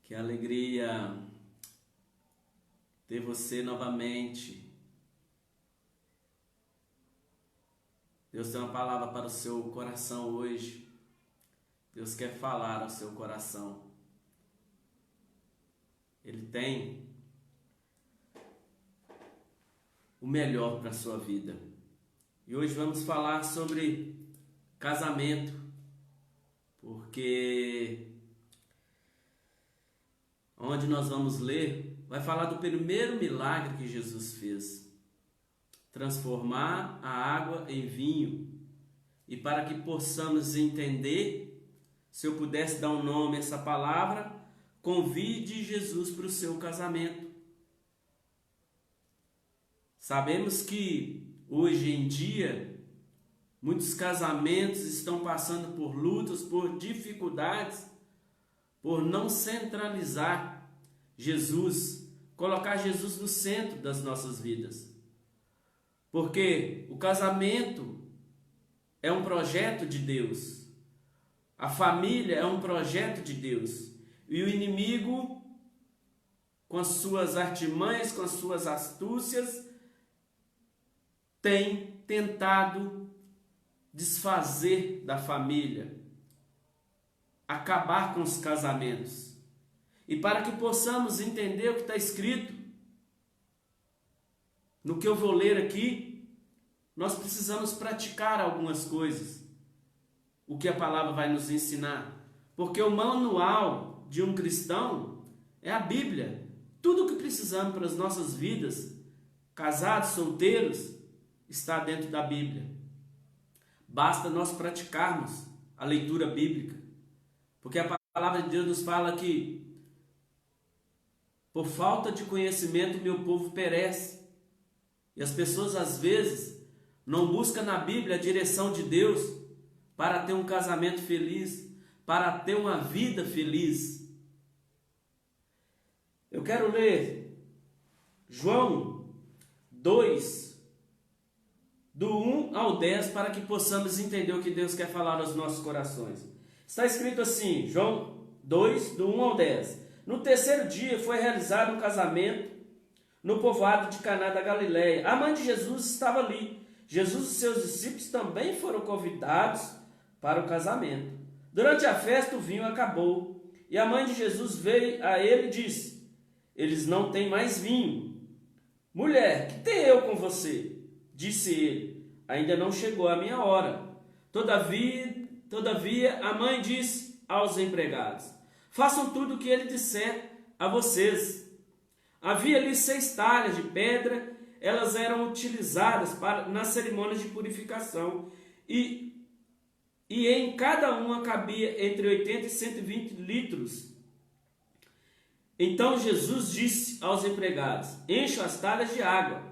Que alegria ter você novamente. Deus tem uma palavra para o seu coração hoje. Deus quer falar ao seu coração. Ele tem o melhor para a sua vida. E hoje vamos falar sobre casamento, porque onde nós vamos ler, vai falar do primeiro milagre que Jesus fez. Transformar a água em vinho. E para que possamos entender, se eu pudesse dar um nome a essa palavra, convide Jesus para o seu casamento. Sabemos que hoje em dia, muitos casamentos estão passando por lutas, por dificuldades, por não centralizar Jesus, colocar Jesus no centro das nossas vidas. Porque o casamento é um projeto de Deus. A família é um projeto de Deus. E o inimigo, com as suas artimanhas, com as suas astúcias, tem tentado desfazer da família, acabar com os casamentos. E para que possamos entender o que está escrito, no que eu vou ler aqui, nós precisamos praticar algumas coisas, o que a palavra vai nos ensinar. Porque o manual de um cristão é a Bíblia. Tudo o que precisamos para as nossas vidas, casados, solteiros, está dentro da Bíblia. Basta nós praticarmos a leitura bíblica. Porque a palavra de Deus nos fala que por falta de conhecimento meu povo perece. E as pessoas às vezes não buscam na Bíblia a direção de Deus para ter um casamento feliz, para ter uma vida feliz. Eu quero ler João 2, do 1 ao 10, para que possamos entender o que Deus quer falar aos nossos corações. Está escrito assim, João 2, do 1 ao 10. No terceiro dia foi realizado um casamento no povoado de Caná da Galileia. A mãe de Jesus estava ali. Jesus e seus discípulos também foram convidados para o casamento. Durante a festa o vinho acabou. E a mãe de Jesus veio a ele e disse: eles não têm mais vinho. Mulher, que tenho eu com você? Disse ele: ainda não chegou a minha hora. Todavia a mãe disse aos empregados: façam tudo o que ele disser a vocês. Havia ali 6 talhas de pedra, elas eram utilizadas nas cerimônias de purificação, e em cada uma cabia entre 80 e 120 litros. Então Jesus disse aos empregados: encham as talhas de água.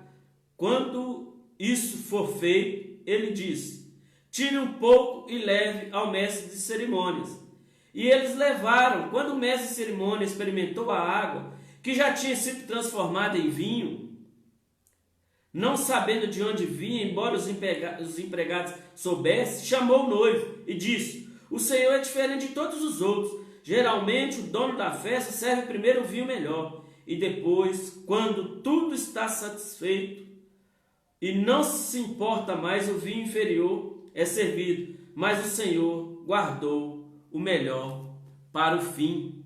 Quando isso for feito, ele disse: tire um pouco e leve ao mestre de cerimônias. E eles levaram. Quando o mestre de cerimônias experimentou a água, que já tinha sido transformada em vinho, não sabendo de onde vinha, embora os empregados soubessem, chamou o noivo e disse: o Senhor é diferente de todos os outros. Geralmente o dono da festa serve primeiro o vinho melhor, e depois, quando tudo está satisfeito e não se importa mais, o vinho inferior é servido. Mas o Senhor guardou o melhor para o fim.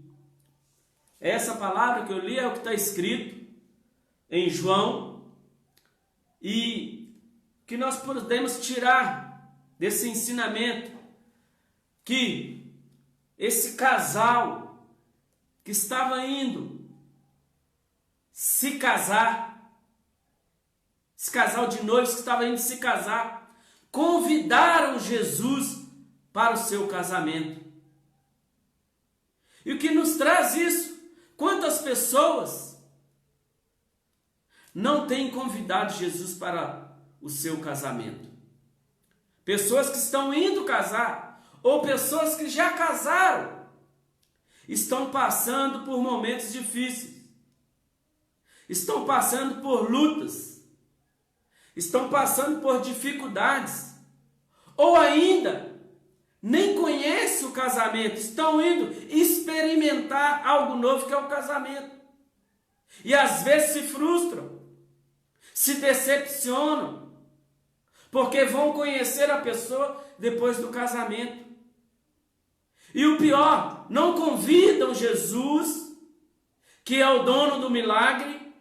Essa palavra que eu li é o que está escrito em João, e que nós podemos tirar desse ensinamento que esse casal que estava indo se casar, esse casal de noivos que estava indo se casar, convidaram Jesus para o seu casamento. E o que nos traz isso? Quantas pessoas não têm convidado Jesus para o seu casamento? Pessoas que estão indo casar, ou pessoas que já casaram, estão passando por momentos difíceis, estão passando por lutas, estão passando por dificuldades, ou ainda nem conhecem o casamento, estão indo experimentar algo novo que é o casamento. E às vezes se frustram, se decepcionam, porque vão conhecer a pessoa depois do casamento. E o pior, não convidam Jesus, que é o dono do milagre,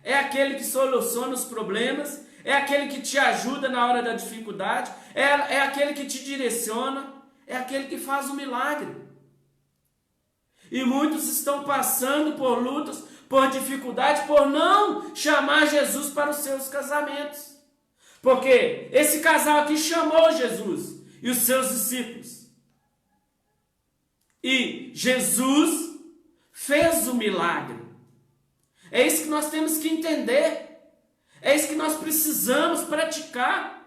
é aquele que soluciona os problemas, é aquele que te ajuda na hora da dificuldade, é aquele que te direciona, é aquele que faz o milagre. E muitos estão passando por lutas, por dificuldades, por não chamar Jesus para os seus casamentos. Porque esse casal aqui chamou Jesus e os seus discípulos. E Jesus fez o milagre. É isso que nós temos que entender. É isso que nós precisamos praticar.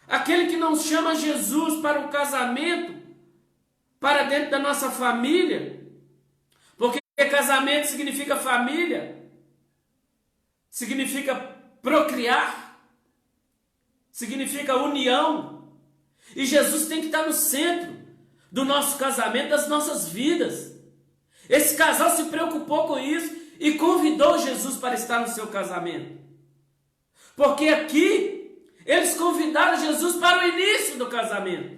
Aquele que não chama Jesus para o casamento, para dentro da nossa família, porque casamento significa família, significa procriar, significa união. E Jesus tem que estar no centro do nosso casamento, das nossas vidas. Esse casal se preocupou com isso e convidou Jesus para estar no seu casamento. Porque aqui eles convidaram Jesus para o início do casamento.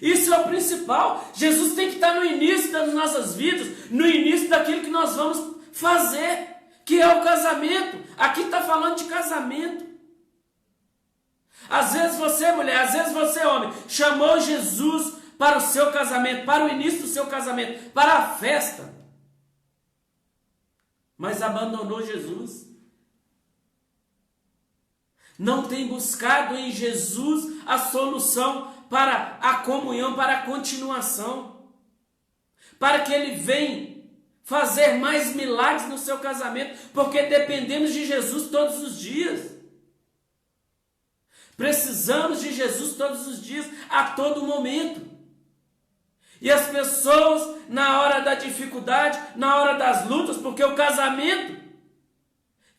Isso é o principal. Jesus tem que estar no início das nossas vidas, no início daquilo que nós vamos fazer, que é o casamento. Aqui está falando de casamento. Às vezes você, mulher, às vezes você, homem, chamou Jesus para o seu casamento, para o início do seu casamento, para a festa, mas abandonou Jesus. Não tem buscado em Jesus a solução para a comunhão, para a continuação, para que Ele venha fazer mais milagres no seu casamento, porque dependemos de Jesus todos os dias. Precisamos de Jesus todos os dias, a todo momento. E as pessoas, na hora da dificuldade, na hora das lutas, porque o casamento,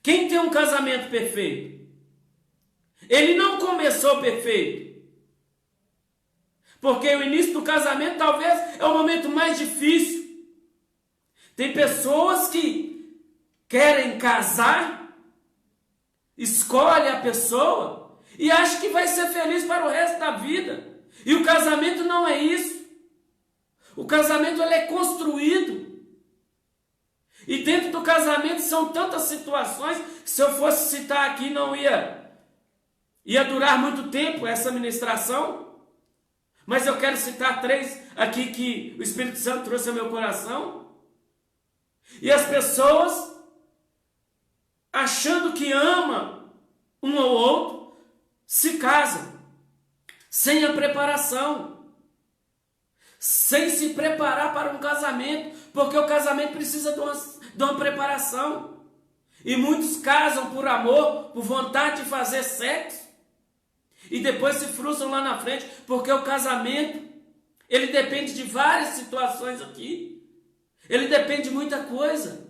quem tem um casamento perfeito? Ele não começou perfeito. Porque o início do casamento talvez é o momento mais difícil. Tem pessoas que querem casar, escolhem a pessoa e acham que vai ser feliz para o resto da vida. E o casamento não é isso. O casamento ele é construído. E dentro do casamento são tantas situações que se eu fosse citar aqui não ia durar muito tempo essa ministração. Mas eu quero citar 3 aqui que o Espírito Santo trouxe ao meu coração. E as pessoas, achando que ama um ao outro, se casam sem a preparação, sem se preparar para um casamento, porque o casamento precisa de uma preparação. E muitos casam por amor, por vontade de fazer sexo, e depois se frustram lá na frente, porque o casamento, ele depende de várias situações aqui. Ele depende de muita coisa.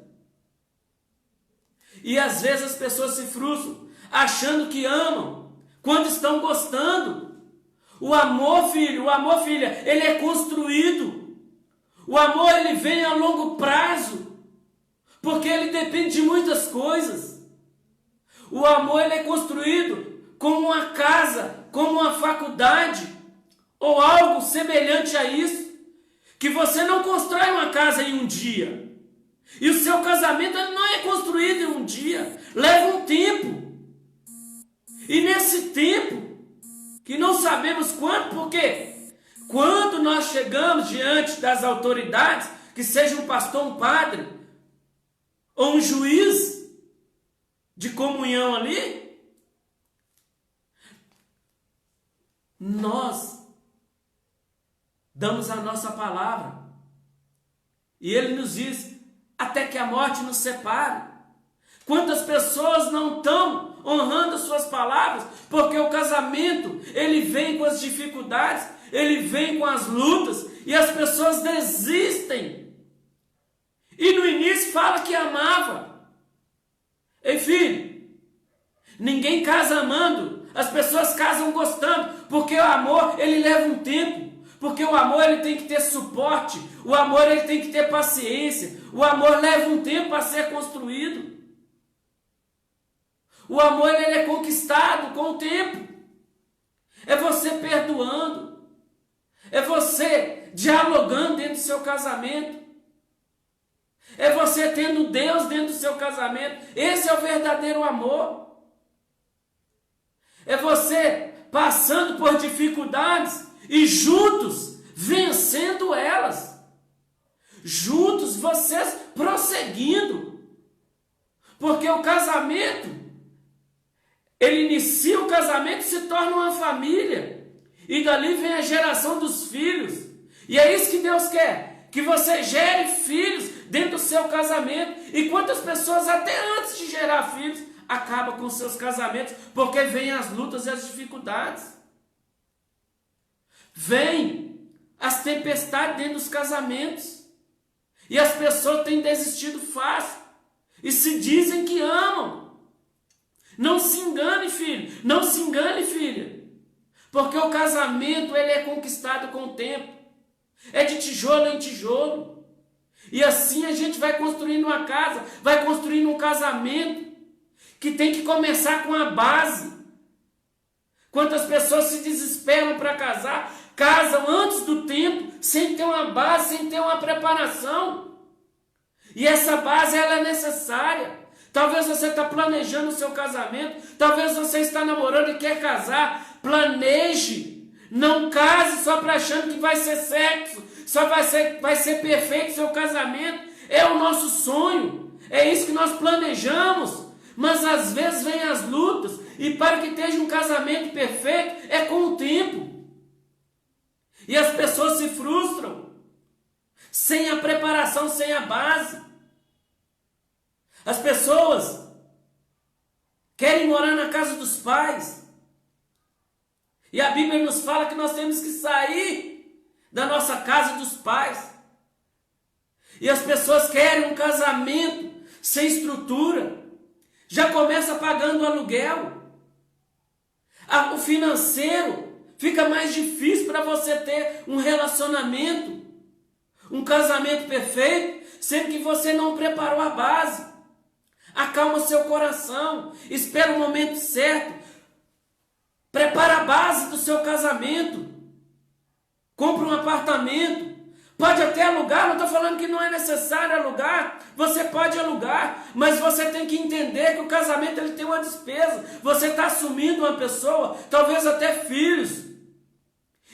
E às vezes as pessoas se frustram, achando que amam, quando estão gostando. O amor, filho, o amor, filha, ele é construído. O amor, ele vem a longo prazo, porque ele depende de muitas coisas. O amor, ele é construído como uma casa, como uma faculdade, ou algo semelhante a isso, que você não constrói uma casa em um dia, e o seu casamento não é construído em um dia, leva um tempo, e nesse tempo, que não sabemos quanto, porque quando nós chegamos diante das autoridades, que seja um pastor, um padre, ou um juiz de comunhão ali, nós damos a nossa palavra. E ele nos diz, até que a morte nos separe. Quantas pessoas não estão honrando as suas palavras, porque o casamento, ele vem com as dificuldades, ele vem com as lutas, e as pessoas desistem. E no início fala que amava. Ei, filho, ninguém casa amando. As pessoas casam gostando, porque o amor, ele leva um tempo. Porque o amor, ele tem que ter suporte. O amor, ele tem que ter paciência. O amor leva um tempo a ser construído. O amor, ele é conquistado com o tempo. É você perdoando. É você dialogando dentro do seu casamento. É você tendo Deus dentro do seu casamento. Esse é o verdadeiro amor. É você passando por dificuldades e juntos vencendo elas. Juntos vocês prosseguindo. Porque o casamento, ele inicia o casamento e se torna uma família. E dali vem a geração dos filhos. E é isso que Deus quer. Que você gere filhos dentro do seu casamento. E quantas pessoas até antes de gerar filhos acabam com seus casamentos porque vêm as lutas e as dificuldades. Vêm as tempestades dentro dos casamentos. E as pessoas têm desistido fácil. E se dizem que amam. Não se engane, filho. Não se engane, filha. Porque o casamento, ele é conquistado com o tempo. É de tijolo em tijolo. E assim a gente vai construindo uma casa, vai construindo um casamento que tem que começar com a base. Quantas pessoas se desesperam para casar, casam antes do tempo, sem ter uma base, sem ter uma preparação. E essa base, ela é necessária. Talvez você está planejando o seu casamento, talvez você está namorando e quer casar. Planeje. Não case só para achando que vai ser sexo, só vai ser perfeito o seu casamento. É o nosso sonho, é isso que nós planejamos. Mas às vezes vem as lutas, e para que esteja um casamento perfeito, é com o tempo. E as pessoas se frustram, sem a preparação, sem a base. As pessoas querem morar na casa dos pais. E a Bíblia nos fala que nós temos que sair da nossa casa dos pais. E as pessoas querem um casamento sem estrutura. Já começa pagando aluguel. O financeiro fica mais difícil para você ter um relacionamento, um casamento perfeito, sendo que você não preparou a base. Acalma seu coração, espera o momento certo, prepara a base do seu casamento, compra um apartamento, pode até alugar, não estou falando que não é necessário alugar, você pode alugar, mas você tem que entender que o casamento ele tem uma despesa, você está assumindo uma pessoa, talvez até filhos,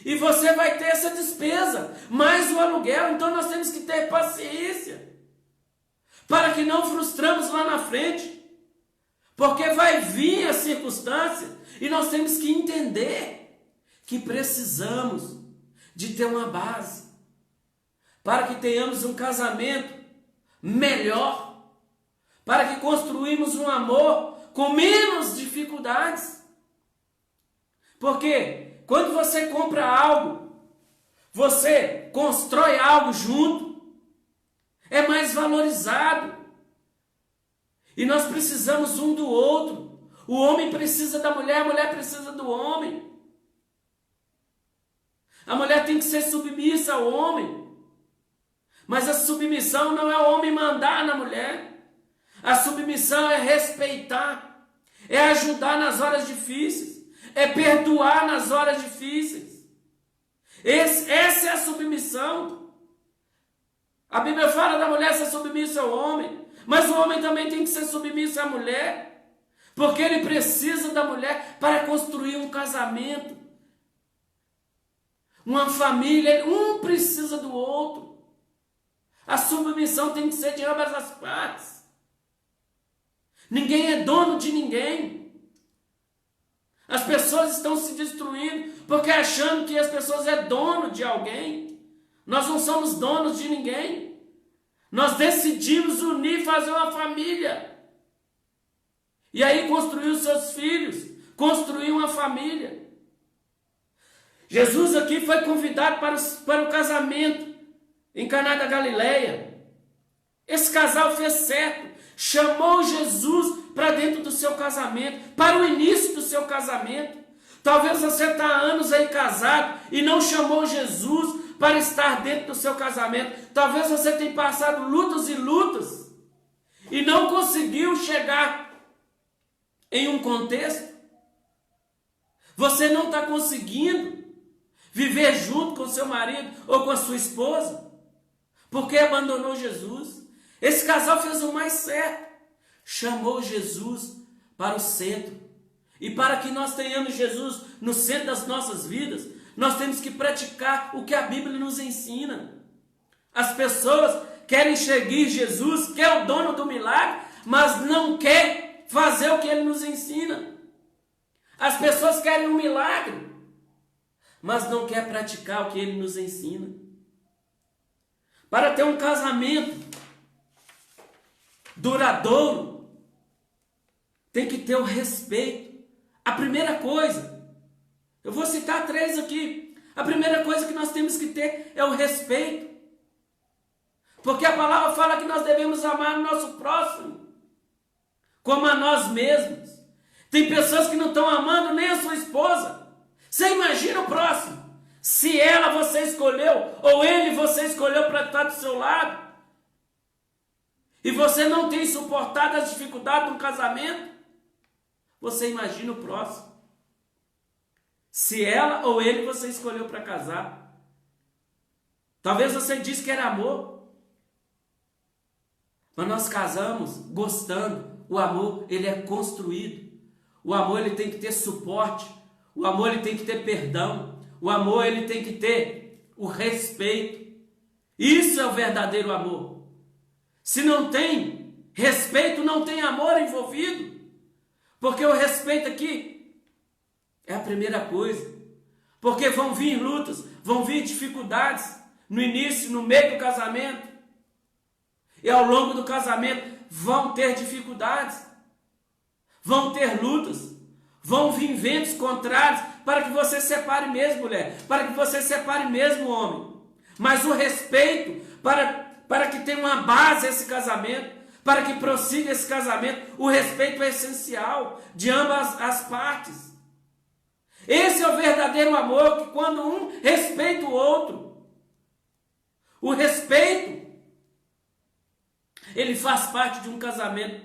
e você vai ter essa despesa, mais o aluguel, então nós temos que ter paciência, para que não frustramos lá na frente, porque vai vir a circunstância, e nós temos que entender que precisamos de ter uma base, para que tenhamos um casamento melhor, para que construímos um amor com menos dificuldades. Porque quando você compra algo, você constrói algo junto, é mais valorizado. E nós precisamos um do outro. O homem precisa da mulher, a mulher precisa do homem. A mulher tem que ser submissa ao homem. Mas a submissão não é o homem mandar na mulher. A submissão é respeitar, é ajudar nas horas difíceis, é perdoar nas horas difíceis. Essa é a submissão. A Bíblia fala da mulher ser submissa ao homem, mas o homem também tem que ser submisso à mulher, porque ele precisa da mulher para construir um casamento, uma família, um precisa do outro. A submissão tem que ser de ambas as partes. Ninguém é dono de ninguém. As pessoas estão se destruindo porque achando que as pessoas é dono de alguém. Nós não somos donos de ninguém. Nós decidimos unir e fazer uma família. E aí construir os seus filhos, construir uma família. Jesus aqui foi convidado para o casamento em Caná da Galileia. Esse casal fez certo, chamou Jesus para dentro do seu casamento, para o início do seu casamento. Talvez você está há anos aí casado e não chamou Jesus para estar dentro do seu casamento. Talvez você tenha passado lutas e lutas e não conseguiu chegar em um contexto. Você não está conseguindo viver junto com seu marido ou com a sua esposa porque abandonou Jesus. Esse casal fez o mais certo, chamou Jesus para o centro. E para que nós tenhamos Jesus no centro das nossas vidas, nós temos que praticar o que a Bíblia nos ensina. As pessoas querem seguir Jesus, que é o dono do milagre, mas não quer fazer o que ele nos ensina. As pessoas querem um milagre, mas não quer praticar o que ele nos ensina. Para ter um casamento duradouro, tem que ter o respeito. A primeira coisa, eu vou citar 3 aqui. A primeira coisa que nós temos que ter é o respeito. Porque a palavra fala que nós devemos amar o nosso próximo como a nós mesmos. Tem pessoas que não estão amando nem a sua esposa. Você imagina o próximo. Se ela você escolheu, ou ele você escolheu para estar do seu lado, e você não tem suportado as dificuldades do casamento, você imagina o próximo. Se ela ou ele você escolheu para casar. Talvez você disse que era amor, mas nós casamos gostando. O amor, ele é construído. O amor, ele tem que ter suporte. O amor, ele tem que ter perdão. O amor, ele tem que ter o respeito. Isso é o verdadeiro amor. Se não tem respeito, não tem amor envolvido. Porque o respeito aqui é a primeira coisa. Porque vão vir lutas, vão vir dificuldades no início, no meio do casamento. E ao longo do casamento vão ter dificuldades. Vão ter lutas. Vão vir ventos contrários para que você separe mesmo, mulher. Para que você separe mesmo, homem. Mas o respeito para que tenha uma base esse casamento, para que prossiga esse casamento, o respeito é essencial de ambas as partes. Esse é o verdadeiro amor, que quando um respeita o outro, o respeito, ele faz parte de um casamento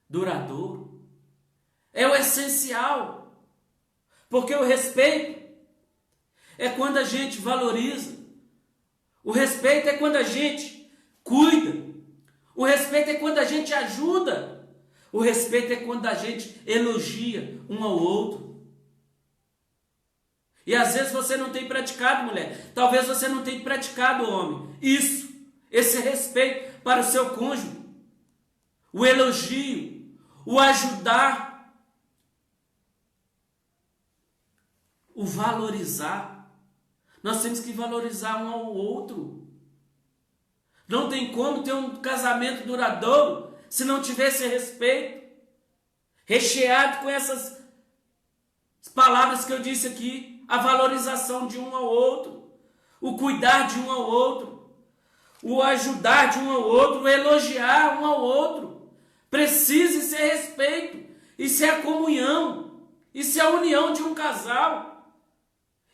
duradouro. É o essencial, porque o respeito é quando a gente valoriza, o respeito é quando a gente cuida, o respeito é quando a gente ajuda. O respeito é quando a gente elogia um ao outro. E às vezes você não tem praticado, mulher. Talvez você não tenha praticado, homem. Isso, esse respeito para o seu cônjuge. O elogio, o ajudar, o valorizar. Nós temos que valorizar um ao outro. Não tem como ter um casamento duradouro se não tiver esse respeito, recheado com essas palavras que eu disse aqui, a valorização de um ao outro, o cuidar de um ao outro, o ajudar de um ao outro, o elogiar um ao outro. Precisa ser respeito, isso é a comunhão, isso é a união de um casal.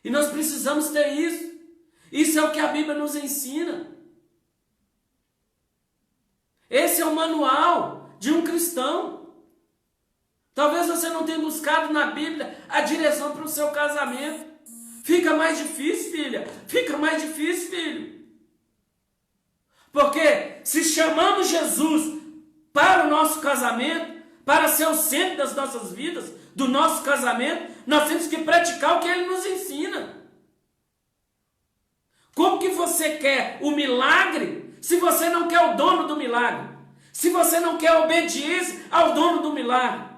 E nós precisamos ter isso. Isso é o que a Bíblia nos ensina. Esse é o manual de um cristão. Talvez você não tenha buscado na Bíblia a direção para o seu casamento. Fica mais difícil, filha. Fica mais difícil, filho. Porque se chamamos Jesus para o nosso casamento, para ser o centro das nossas vidas, do nosso casamento, nós temos que praticar o que Ele nos ensina. Como que você quer o milagre se você não quer o dono do milagre? Se você não quer obediência ao dono do milagre?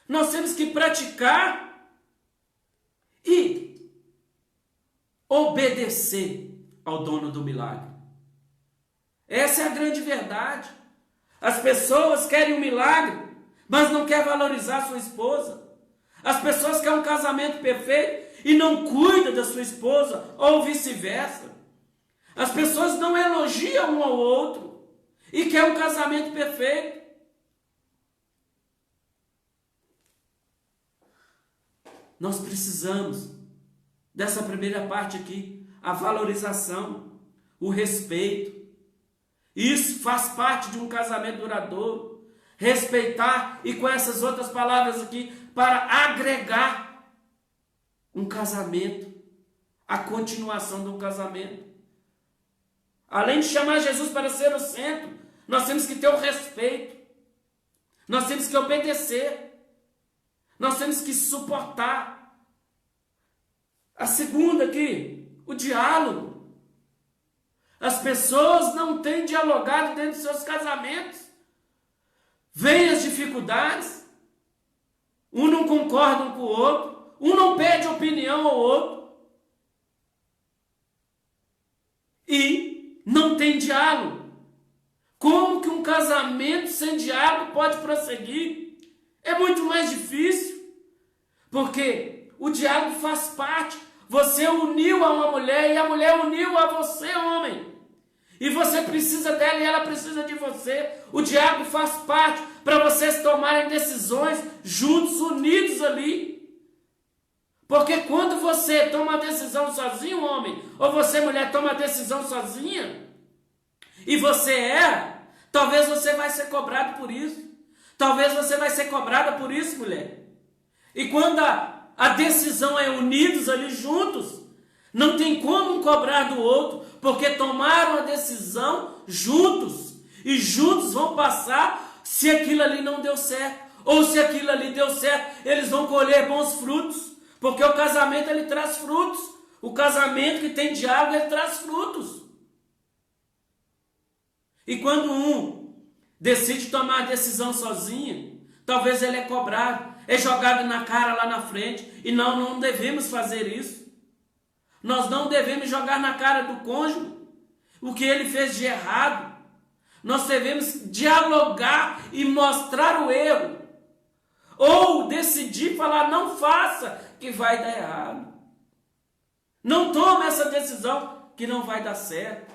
Nós temos que praticar e obedecer ao dono do milagre. Essa é a grande verdade. As pessoas querem um milagre, mas não querem valorizar sua esposa. As pessoas querem um casamento perfeito e não cuidam da sua esposa, ou vice-versa. As pessoas não elogiam um ao outro e querem um casamento perfeito. Nós precisamos dessa primeira parte aqui, a valorização, o respeito. Isso faz parte de um casamento duradouro. Respeitar e com essas outras palavras aqui, para agregar um casamento, a continuação de um casamento. Além de chamar Jesus para ser o centro, nós temos que ter o respeito. Nós temos que obedecer. Nós temos que suportar. A segunda aqui, o diálogo. As pessoas não têm dialogado dentro dos seus casamentos. Vêm as dificuldades. Um não concorda um com o outro. Um não pede opinião ao outro. E não tem diálogo. Como que um casamento sem diálogo pode prosseguir? É muito mais difícil. Porque o diálogo faz parte. Você uniu a uma mulher e a mulher uniu a você, homem. E você precisa dela e ela precisa de você. O diálogo faz parte para vocês tomarem decisões juntos, unidos ali. Porque quando você toma a decisão sozinho, homem, ou você, mulher, toma a decisão sozinha, e você erra, talvez você vai ser cobrado por isso. Talvez você vai ser cobrada por isso, mulher. E quando a decisão é unidos ali juntos, não tem como um cobrar do outro, porque tomaram a decisão juntos. E juntos vão passar se aquilo ali não deu certo. Ou se aquilo ali deu certo, eles vão colher bons frutos. Porque o casamento, ele traz frutos. O casamento que tem diálogo, ele traz frutos. E quando um decide tomar a decisão sozinho, talvez ele é cobrado, é jogado na cara lá na frente. E não devemos fazer isso. Nós não devemos jogar na cara do cônjuge o que ele fez de errado. Nós devemos dialogar e mostrar o erro. Ou decidir falar, não faça, que vai dar errado. Não tome essa decisão, que não vai dar certo.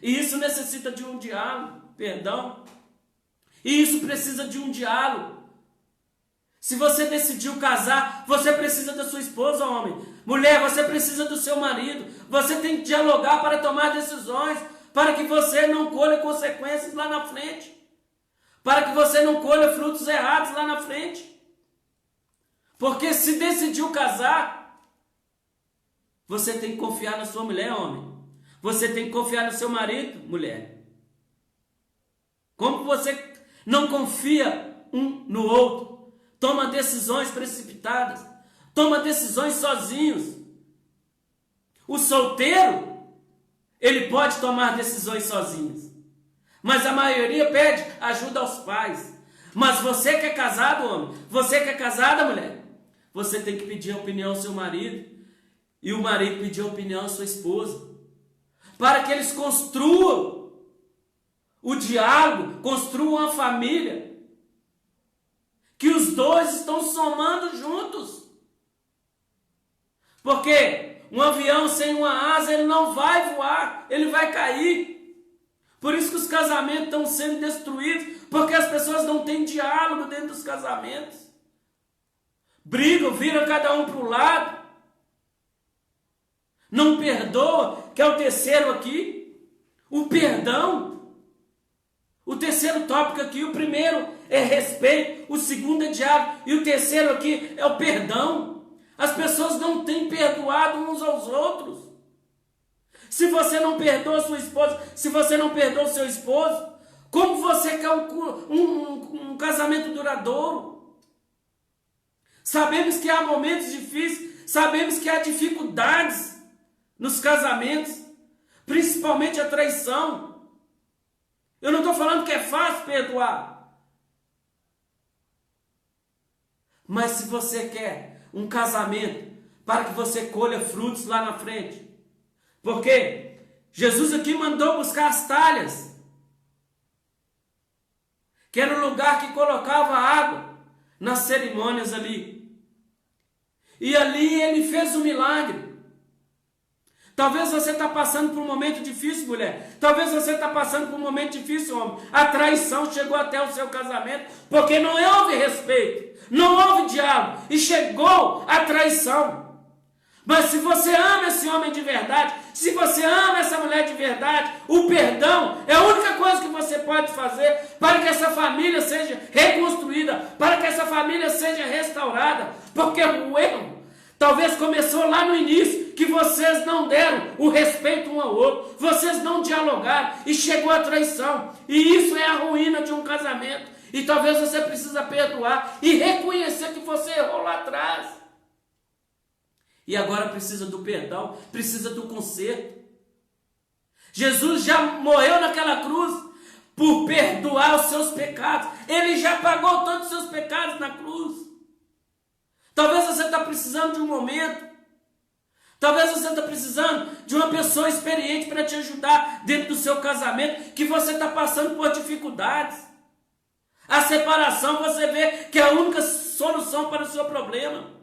E isso necessita de um diálogo, perdão. E isso precisa de um diálogo. Se você decidiu casar, você precisa da sua esposa, homem. Mulher, você precisa do seu marido. Você tem que dialogar para tomar decisões, para que você não colha consequências lá na frente. Para que você não colha frutos errados lá na frente. Porque se decidiu casar, você tem que confiar na sua mulher, homem. Você tem que confiar no seu marido, mulher. Como você não confia um no outro, toma decisões precipitadas, toma decisões sozinhos. O solteiro, ele pode tomar decisões sozinhos, mas a maioria pede ajuda aos pais. Mas você que é casado, homem, você que é casada, mulher, você tem que pedir a opinião ao seu marido, e o marido pedir a opinião à sua esposa, para que eles construam o diálogo, construam a família, que os dois estão somando juntos. Porque um avião sem uma asa, ele não vai voar, ele vai cair. Por isso que os casamentos estão sendo destruídos, porque as pessoas não têm diálogo dentro dos casamentos. Brigam, viram cada um para o lado. Não perdoa, que é o terceiro aqui. O perdão. O terceiro tópico aqui, o primeiro é respeito, o segundo é diálogo, e o terceiro aqui é o perdão. As pessoas não têm perdoado uns aos outros. Se você não perdoa sua esposa, se você não perdoa o seu esposo, como você quer um casamento duradouro? Sabemos que há momentos difíceis, sabemos que há dificuldades nos casamentos, principalmente a traição. Eu não estou falando que é fácil perdoar. Mas se você quer um casamento para que você colha frutos lá na frente, porque Jesus aqui mandou buscar as talhas, que era o lugar que colocava água nas cerimônias ali. E ali ele fez um milagre. Talvez você está passando por um momento difícil, mulher. Talvez você está passando por um momento difícil, homem. A traição chegou até o seu casamento, porque não houve respeito, não houve diálogo, e chegou a traição. Mas se você ama esse homem de verdade, se você ama essa mulher de verdade, o perdão é a única coisa que você pode fazer para que essa família seja reconstruída, para que essa família seja restaurada, porque o erro talvez começou lá no início, que vocês não deram o respeito um ao outro, vocês não dialogaram e chegou a traição. E isso é a ruína de um casamento. E talvez você precisa perdoar e reconhecer que você errou lá atrás. E agora precisa do perdão, precisa do conserto. Jesus já morreu naquela cruz por perdoar os seus pecados. Ele já pagou todos os seus pecados na cruz. Talvez você está precisando de um momento. Talvez você está precisando de uma pessoa experiente para te ajudar dentro do seu casamento, que você está passando por dificuldades. A separação, você vê que é a única solução para o seu problema.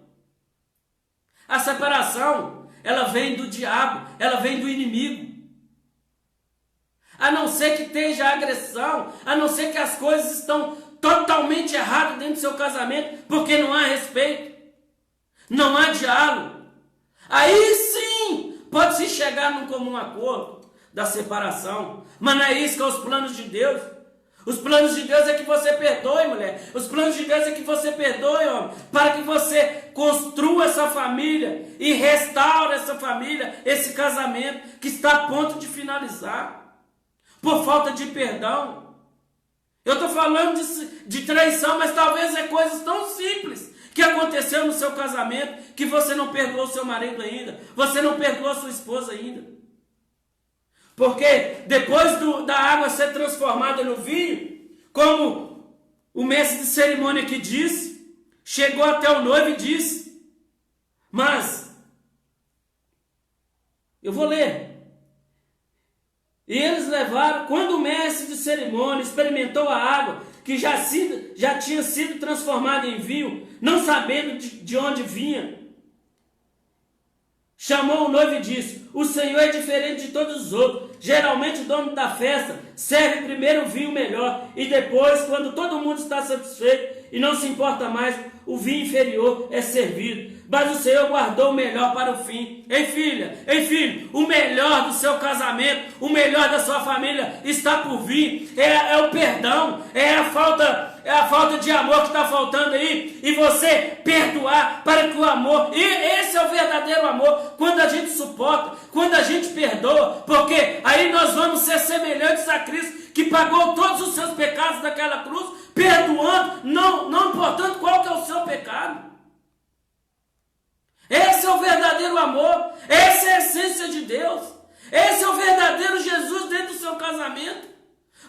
A separação, ela vem do diabo, ela vem do inimigo. A não ser que esteja agressão, a não ser que as coisas estão totalmente erradas dentro do seu casamento, porque não há respeito, não há diálogo. Aí sim, pode-se chegar num comum acordo da separação, mas não é isso que é os planos de Deus. Os planos de Deus é que você perdoe, mulher. Os planos de Deus é que você perdoe, homem, para que você construa essa família e restaure essa família, esse casamento que está a ponto de finalizar, por falta de perdão. Eu estou falando de traição, mas talvez é coisas tão simples que aconteceu no seu casamento, que você não perdoou seu marido ainda, você não perdoou sua esposa ainda. Porque depois da água ser transformada no vinho, como o mestre de cerimônia aqui disse, chegou até o noivo e disse, mas, eu vou ler. E eles levaram, quando o mestre de cerimônia experimentou a água, que já tinha sido transformada em vinho, não sabendo de onde vinha, chamou o noivo e disse, o Senhor é diferente de todos os outros. Geralmente o dono da festa serve primeiro o vinho melhor e depois, quando todo mundo está satisfeito e não se importa mais, o vinho inferior é servido. Mas o Senhor guardou o melhor para o fim. Ei filho, o melhor do seu casamento, o melhor da sua família está por vir. É o perdão, é a falta de amor que está faltando aí. E você perdoar para que o amor, e esse é o verdadeiro amor, quando a gente suporta, quando a gente perdoa, porque aí nós vamos ser semelhantes a Cristo, que pagou todos os seus pecados naquela cruz, perdoando, não importando qual que é o seu pecado. Esse é o verdadeiro amor, essa é a essência de Deus, esse é o verdadeiro Jesus dentro do seu casamento,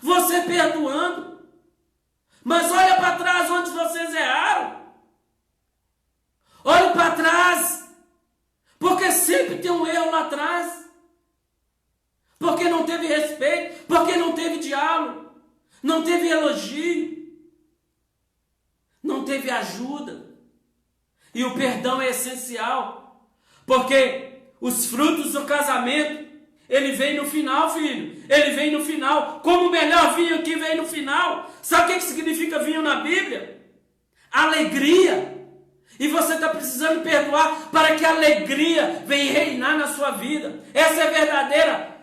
você perdoando. Mas olha para trás onde vocês erraram, olhe para trás, porque sempre tem um erro lá atrás, porque não teve respeito, porque não teve diálogo, não teve elogio, não teve ajuda. E o perdão é essencial, porque os frutos do casamento, ele vem no final, filho. Ele vem no final, como o melhor vinho que vem no final. Sabe o que significa vinho na Bíblia? Alegria. E você está precisando perdoar para que a alegria venha reinar na sua vida. Essa é a verdadeira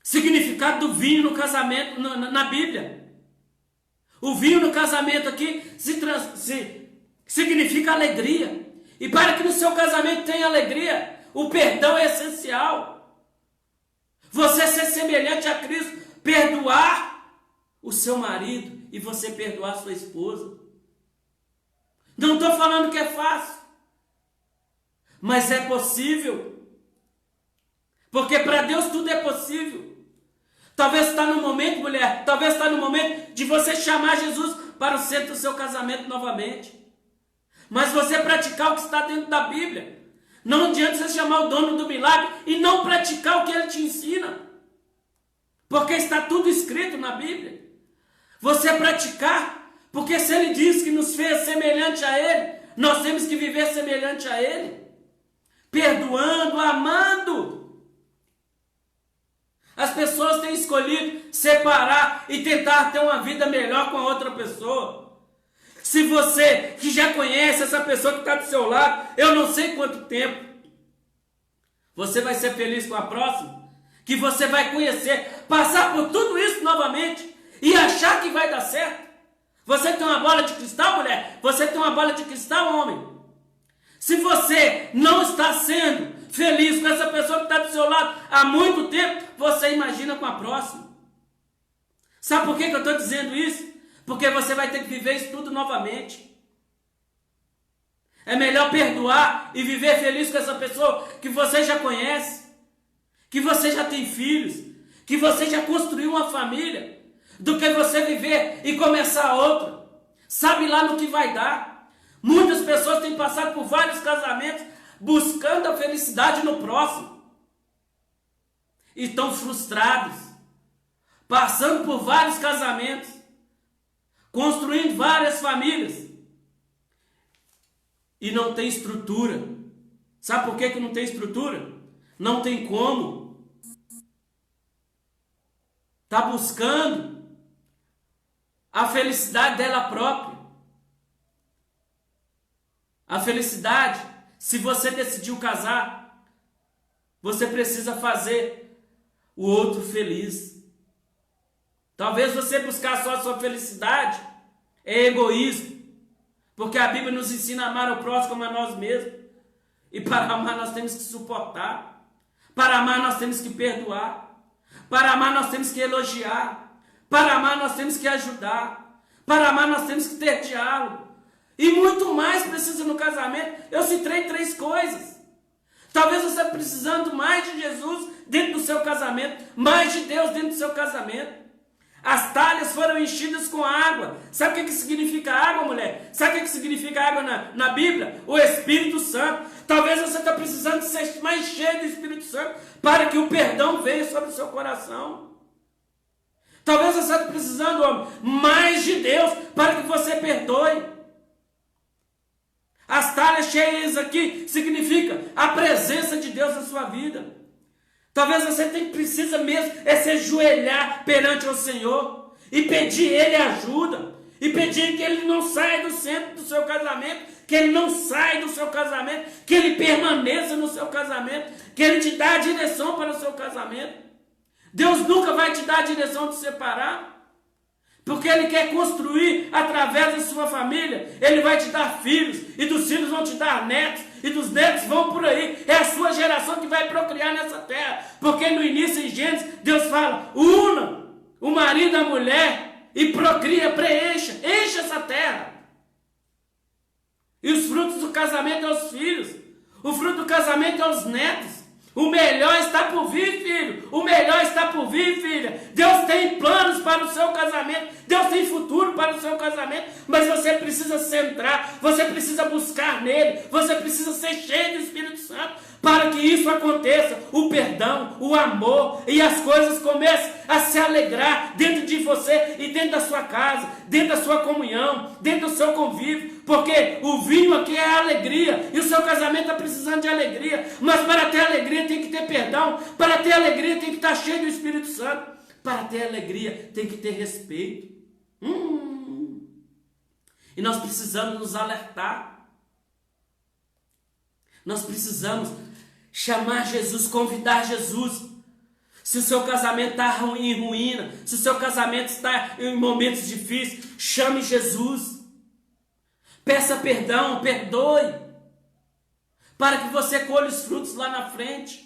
significado do vinho no casamento, na Bíblia. O vinho no casamento aqui significa alegria. E para que no seu casamento tenha alegria, o perdão é essencial. Você ser semelhante a Cristo, perdoar o seu marido e você perdoar a sua esposa. Não estou falando que é fácil, mas é possível. Porque para Deus tudo é possível. Talvez está no momento, mulher, talvez está no momento de você chamar Jesus para o centro do seu casamento novamente. Mas você praticar o que está dentro da Bíblia. Não adianta você chamar o dono do milagre e não praticar o que ele te ensina. Porque está tudo escrito na Bíblia. Você praticar, porque se ele diz que nos fez semelhante a ele, nós temos que viver semelhante a ele. Perdoando, amando As pessoas têm escolhido separar e tentar ter uma vida melhor com a outra pessoa. Se você que já conhece essa pessoa que está do seu lado, eu não sei quanto tempo, você vai ser feliz com a próxima? Que você vai conhecer, passar por tudo isso novamente e achar que vai dar certo? Você tem uma bola de cristal, mulher? Você tem uma bola de cristal, homem? Se você não está sendo feliz com essa pessoa que está do seu lado há muito tempo, você imagina com a próxima. Sabe por que eu estou dizendo isso? Porque você vai ter que viver isso tudo novamente. É melhor perdoar e viver feliz com essa pessoa que você já conhece, que você já tem filhos, que você já construiu uma família, do que você viver e começar outra. Sabe lá no que vai dar. Muitas pessoas têm passado por vários casamentos buscando a felicidade no próximo. E estão frustrados, passando por vários casamentos, construindo várias famílias. E não tem estrutura. Sabe por que não tem estrutura? Não tem como. Está buscando a felicidade dela própria. A felicidade, se você decidiu casar, você precisa fazer o outro feliz. Talvez você buscar só a sua felicidade é egoísmo, porque a Bíblia nos ensina a amar o próximo como a nós mesmos. E para amar nós temos que suportar. Para amar nós temos que perdoar. Para amar nós temos que elogiar. Para amar nós temos que ajudar. Para amar nós temos que ter diálogo. E muito mais precisa no casamento. Eu citei 3 coisas. Talvez você esteja precisando mais de Jesus dentro do seu casamento, mais de Deus dentro do seu casamento. As talhas foram enchidas com água. Sabe o que significa água, mulher? Sabe o que significa água na Bíblia? O Espírito Santo. Talvez você esteja precisando ser mais cheio do Espírito Santo para que o perdão venha sobre o seu coração. Talvez você esteja precisando, homem, mais de Deus para que você perdoe. As talhas cheias aqui significa a presença de Deus na sua vida. Talvez você precisa mesmo se ajoelhar perante o Senhor e pedir Ele ajuda. E pedir que Ele não saia do centro do seu casamento, que Ele não saia do seu casamento, que Ele permaneça no seu casamento, que Ele te dá a direção para o seu casamento. Deus nunca vai te dar a direção de separar. Porque Ele quer construir através da sua família. Ele vai te dar filhos, e dos filhos vão te dar netos, e dos netos vão por aí. É a sua geração que vai procriar nessa terra. Porque no início, em Gênesis, Deus fala: una o marido e a mulher e procria, preencha, enche essa terra. E os frutos do casamento é os filhos. O fruto do casamento é os netos. O melhor está por vir, filho. O melhor está por vir, filha. Deus tem planos para o seu casamento. Deus tem futuro para o seu casamento. Mas você precisa centrar. Você precisa buscar nele. Você precisa ser cheio do Espírito Santo para que isso aconteça. O perdão, o amor e as coisas comecem a se alegrar dentro de você e dentro da sua casa, dentro da sua comunhão, dentro do seu convívio. Porque o vinho aqui é a alegria e o seu casamento está precisando de alegria. Mas para ter alegria tem que ter perdão. Para ter alegria tem que estar cheio do Espírito Santo. Para ter alegria tem que ter respeito. E nós precisamos nos alertar. Nós precisamos chamar Jesus, convidar Jesus. Se o seu casamento está em ruína, se o seu casamento está em momentos difíceis, chame Jesus. Peça perdão, perdoe, para que você colhe os frutos lá na frente.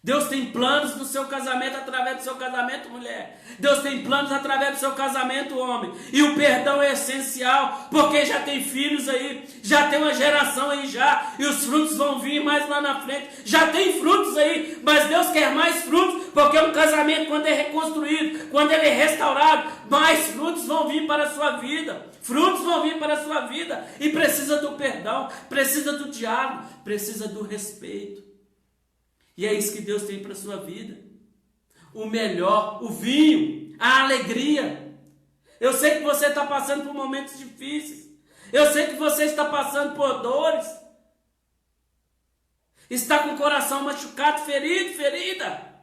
Deus tem planos no seu casamento, através do seu casamento, mulher. Deus tem planos através do seu casamento, homem. E o perdão é essencial, porque já tem filhos aí, já tem uma geração aí já, e os frutos vão vir mais lá na frente. Já tem frutos aí, mas Deus quer mais frutos, porque um casamento, quando é reconstruído, quando ele é restaurado, mais frutos vão vir para a sua vida. Frutos vão vir para a sua vida. E precisa do perdão, precisa do diálogo, precisa do respeito. E é isso que Deus tem para a sua vida. O melhor, o vinho, a alegria. Eu sei que você está passando por momentos difíceis. Eu sei que você está passando por dores. Está com o coração machucado, ferido, ferida.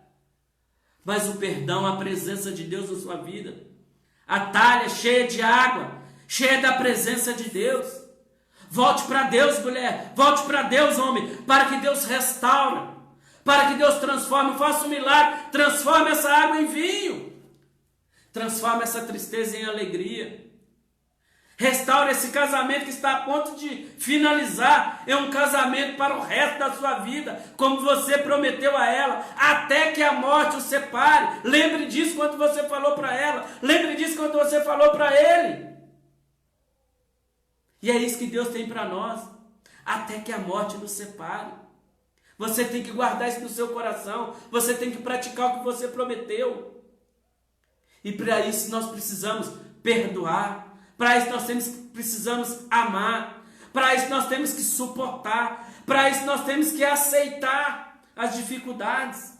Mas o perdão, a presença de Deus na sua vida. A talha cheia de água, cheia da presença de Deus. Volte para Deus, mulher. Volte para Deus, homem, para que Deus restaure, para que Deus transforme, faça um milagre, transforme essa água em vinho. Transforme essa tristeza em alegria. Restaure esse casamento que está a ponto de finalizar. É um casamento para o resto da sua vida, como você prometeu a ela, até que a morte o separe. Lembre disso quando você falou para ela. Lembre disso quando você falou para ele. E é isso que Deus tem para nós. Até que a morte nos separe. Você tem que guardar isso no seu coração. Você tem que praticar o que você prometeu. E para isso nós precisamos perdoar. Para isso nós precisamos amar. Para isso nós temos que suportar. Para isso nós temos que aceitar as dificuldades.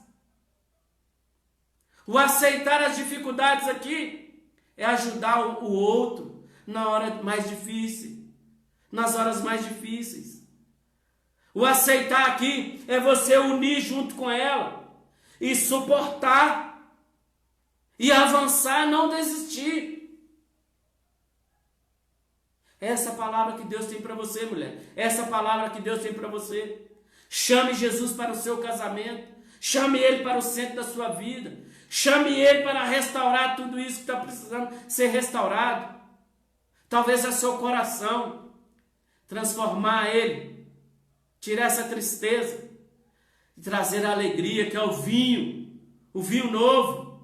O aceitar as dificuldades aqui é ajudar o outro na hora mais difícil, nas horas mais difíceis. O aceitar aqui é você unir junto com ela e suportar e avançar, não desistir. Essa palavra que Deus tem para você, mulher. Essa palavra que Deus tem para você. Chame Jesus para o seu casamento. Chame Ele para o centro da sua vida. Chame Ele para restaurar tudo isso que está precisando ser restaurado. Talvez é seu coração. Transformar Ele. Tirar essa tristeza. E trazer a alegria que é o vinho. O vinho novo.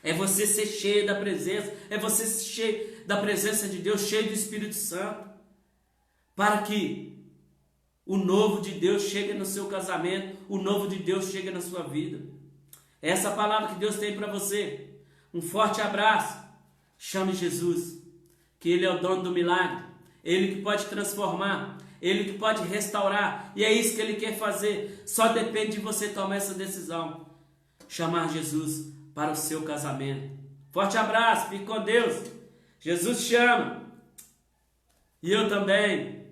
É você ser cheio da presença. É você ser cheio da presença de Deus, cheio do Espírito Santo, para que o novo de Deus chegue no seu casamento, o novo de Deus chegue na sua vida. É essa palavra que Deus tem para você. Um forte abraço. Chame Jesus, que Ele é o dono do milagre, Ele que pode transformar, Ele que pode restaurar, e é isso que Ele quer fazer. Só depende de você tomar essa decisão, chamar Jesus para o seu casamento. Forte abraço, fique com Deus. Jesus chama. E eu também.